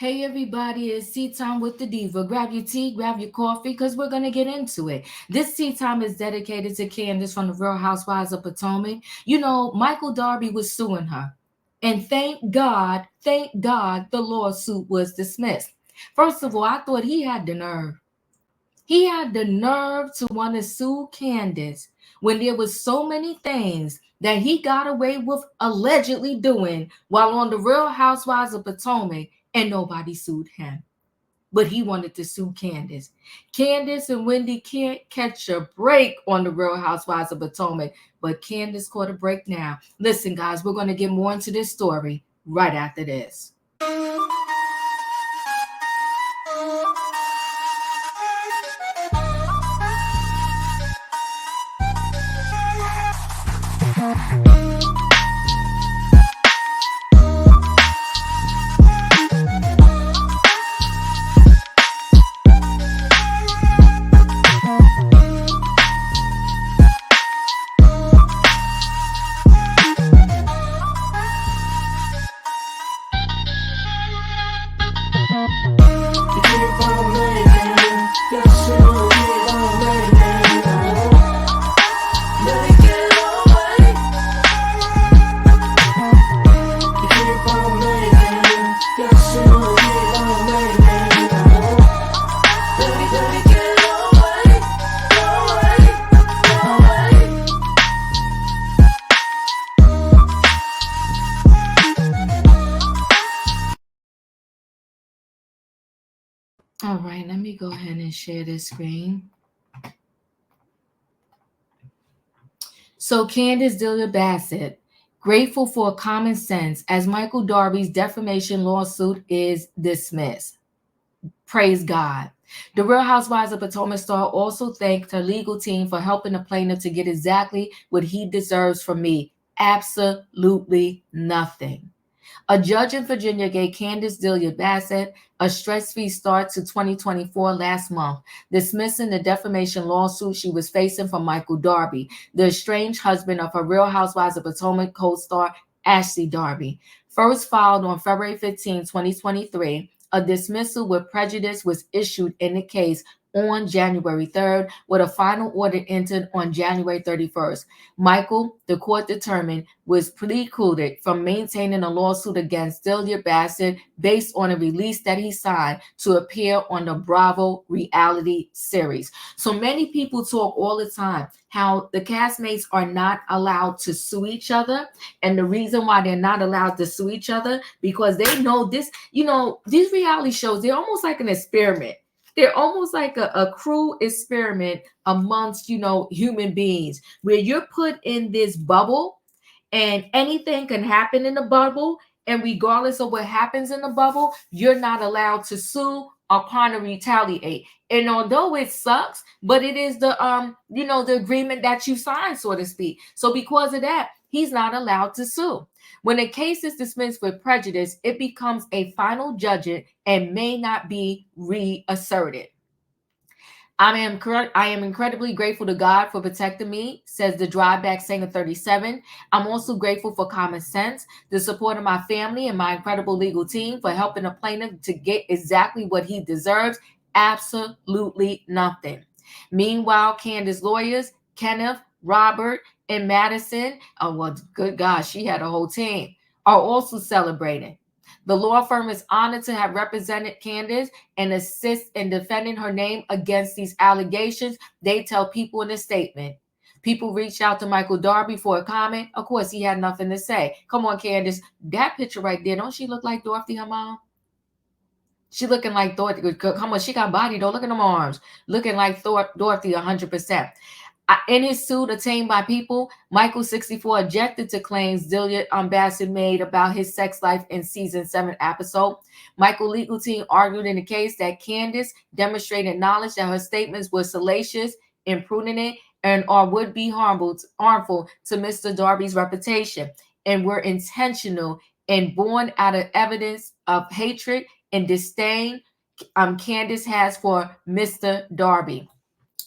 Hey everybody, it's tea time with the diva. Grab your tea, grab your coffee, because we're gonna get into it. This tea time is dedicated to Candiace from the Real Housewives of Potomac. You know, Michael Darby was suing her. And thank God the lawsuit was dismissed. First of all, I thought he had the nerve. He had the nerve to want to sue Candiace when there was so many things that he got away with allegedly doing while on the Real Housewives of Potomac and nobody sued him. But he wanted to sue Candiace. Candiace and Wendy can't catch a break on the Real Housewives of Potomac, but Candiace caught a break now. Listen, guys, we're going to get more into this story right after this. All right, let me go ahead and share this screen. So Candiace Dillard Bassett, grateful for common sense as Michael Darby's defamation lawsuit is dismissed. Praise God. The Real Housewives of Potomac star also thanked her legal team for helping the plaintiff to get exactly what he deserves from me. Absolutely nothing. A judge in Virginia gave Candiace Dillard Bassett a stress-free start to 2024 last month, dismissing the defamation lawsuit she was facing from Michael Darby, the estranged husband of her Real Housewives of Potomac co-star Ashley Darby. First filed on February 15, 2023, a dismissal with prejudice was issued in the case on January 3rd, with a final order entered on January 31st. Michael, the court determined, was precluded from maintaining a lawsuit against Dillard Bassett based on a release that he signed to appear on the Bravo reality series. So many people talk all the time how the castmates are not allowed to sue each other. And the reason why they're not allowed to sue each other, because they know this, these reality shows, they're almost like an experiment. They're almost like a cruel experiment amongst, human beings, where you're put in this bubble and anything can happen in the bubble. And regardless of what happens in the bubble, you're not allowed to sue or kind of retaliate. And although it sucks, but it is the agreement that you signed, so to speak. So because of that, he's not allowed to sue. When a case is dismissed with prejudice, it becomes a final judgment and may not be reasserted. I am incredibly grateful to God for protecting me, says the Dryback Singer 37. I'm also grateful for common sense, the support of my family, and my incredible legal team for helping the plaintiff to get exactly what he deserves. Absolutely nothing. Meanwhile, Candiace's lawyers, Kenneth, Robert, and Madison, oh, well, good God, she had a whole team, are also celebrating. The law firm is honored to have represented Candiace and assist in defending her name against these allegations, they tell people in a statement. People reached out to Michael Darby for a comment. Of course, he had nothing to say. Come on, Candiace. That picture right there, don't she look like Dorothy, her mom? She looking like Dorothy. Come on, she got body, though. Look at them arms. Looking like Dorothy 100%. In his suit obtained by People, Michael 64 objected to claims Dillard Bassett made about his sex life in season 7 episode. Michael legal team argued in the case that Candiace demonstrated knowledge that her statements were salacious, imprudent, and or would be harmful to Mr. Darby's reputation, and were intentional and born out of evidence of hatred and disdain Candiace has for Mr. Darby.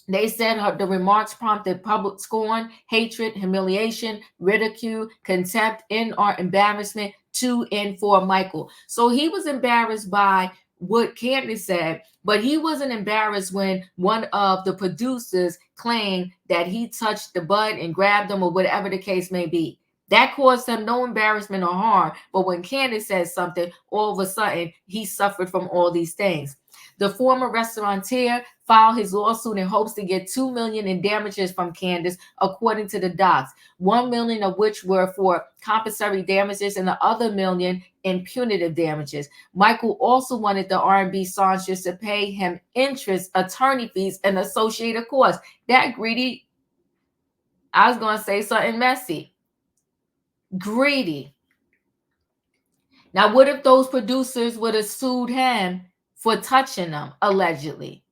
They said the remarks prompted public scorn, hatred, humiliation, ridicule, contempt, and or embarrassment to and for Michael. So he was embarrassed by what Candiace said, but he wasn't embarrassed when one of the producers claimed that he touched the butt and grabbed them or whatever the case may be. That caused him no embarrassment or harm. But when Candiace said something, all of a sudden he suffered from all these things. The former restaurateur filed his lawsuit in hopes to get $2 million in damages from Candiace, according to the docs. $1 million of which were for compensatory damages and the other $1 million in punitive damages. Michael also wanted the R&B songstress to pay him interest, attorney fees, and associated costs. That greedy, I was going to say something messy. Greedy. Now, what if those producers would have sued him for touching them, allegedly?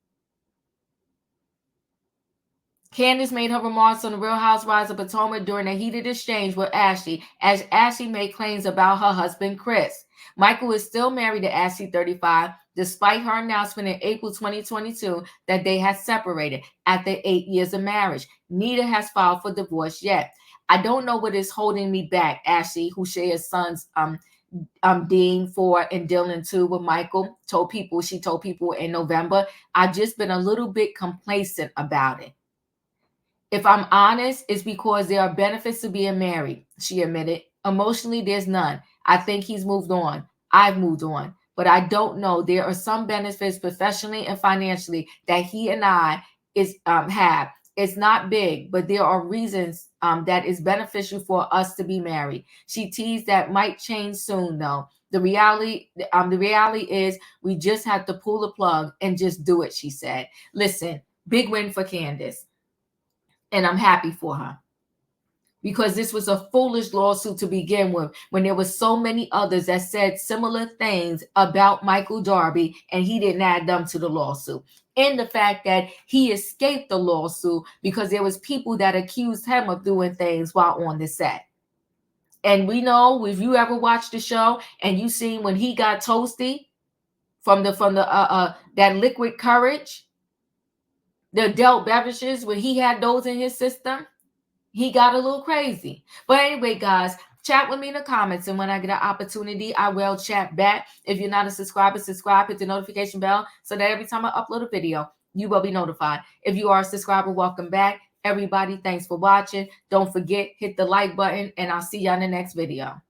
Candiace made her remarks on the Real Housewives of Potomac during a heated exchange with Ashley, as Ashley made claims about her husband, Chris. Michael is still married to Ashley, 35, despite her announcement in April 2022 that they had separated after 8 years of marriage. Neither has filed for divorce yet. I don't know what is holding me back, Ashley, who shares sons Dean 4 and Dylan 2 with Michael, told people in November. I've just been a little bit complacent about it. If I'm honest, it's because there are benefits to being married, she admitted. Emotionally, there's none. I think he's moved on. I've moved on. But I don't know. There are some benefits professionally and financially that he and I have. It's not big, but there are reasons that is beneficial for us to be married. She teased that might change soon, though. The reality is we just have to pull the plug and just do it, she said. Listen, big win for Candiace. And I'm happy for her, because this was a foolish lawsuit to begin with, when there were so many others that said similar things about Michael Darby and he didn't add them to the lawsuit. And the fact that he escaped the lawsuit because there was people that accused him of doing things while on the set. And we know, if you ever watched the show and you seen when he got toasty from that liquid courage, the adult beverages, when he had those in his system, he got a little crazy. But anyway, guys, chat with me in the comments, and when I get an opportunity, I will chat back. If you're not a subscriber, subscribe, hit the notification bell so that every time I upload a video, you will be notified. If you are a subscriber, welcome back. Everybody, thanks for watching. Don't forget, hit the like button, and I'll see you on the next video.